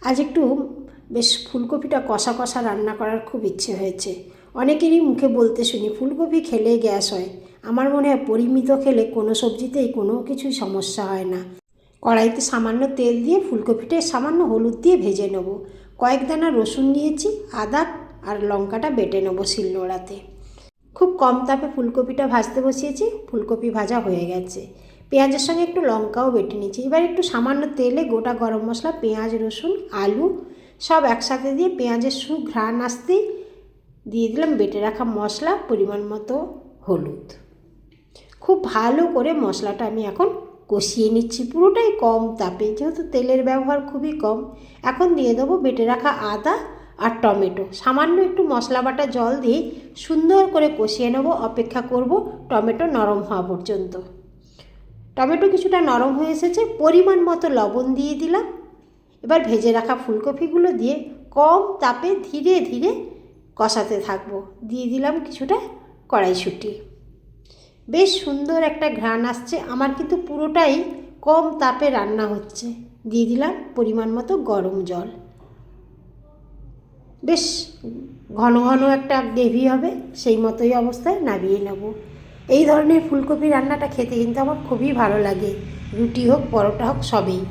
আজ একটু বেশ ফুলকপিটা কষা কষা রান্না করার খুব ইচ্ছে হয়েছে। অনেকেরই মুখে বলতে শুনি ফুলকপি খেলে গ্যাস হয়। আমার মনে হয় পরিমিত খেলে কোনো সবজিতেই কোনো কিছুই সমস্যা হয় না। কড়াইতে সামান্য তেল দিয়ে ফুলকপিটা সামান্য হলুদ দিয়ে ভেজে নেব। কয়েক দানা রসুন নিয়েছি, আদা আর লঙ্কাটা বেটে নেবো শিলনোড়াতে। খুব কম তাপে ফুলকপিটা ভাজতে বসিয়েছি। ফুলকপি ভাজা হয়ে গেছে। পেঁয়াজের সঙ্গে একটু লঙ্কাও বেটে নিয়েছি। এবার একটু সামান্য তেলে গোটা গরম মশলা, পেঁয়াজ, রসুন, আলু সব একসাথে দিয়ে পেঁয়াজের ঘ্রাণ আসতেই দিয়ে দিলাম বেটে রাখা মশলা, পরিমাণ মতো হলুদ। খুব ভালো করে মশলাটা আমি এখন কষিয়ে নিচ্ছি, পুরোটাই কম তাপে, যেহেতু তেলের ব্যবহার খুবই কম। এখন দিয়ে দেবো বেটে রাখা আদা আর টমেটো। সামান্য একটু মশলা বাটা জল দিয়ে সুন্দর করে কষিয়ে নেব। অপেক্ষা করব টমেটো নরম হওয়া পর্যন্ত। টমেটো কিছুটা নরম হয়ে এসেছে, পরিমাণ মতো লবণ দিয়ে দিলাম। এবার ভেজে রাখা ফুলকপিগুলো দিয়ে কম তাপে ধীরে ধীরে কষাতে থাকবো। দিয়ে দিলাম কিছুটা কড়াইশুঁটি। বেশ সুন্দর একটা ঘ্রাণ আসছে। আমার কিন্তু পুরোটাই কম তাপে রান্না হচ্ছে। দিয়ে দিলাম পরিমাণ মতো গরম জল। বেশ ঘন ঘন একটা গ্রেভি হবে, সেই মতোই অবস্থায় নামিয়ে নেব। এই ধরনের ফুলকপি রান্নাটা খেতে কিন্তু আমার খুবই ভালো লাগে, রুটি হোক পরোটা হোক সবেই।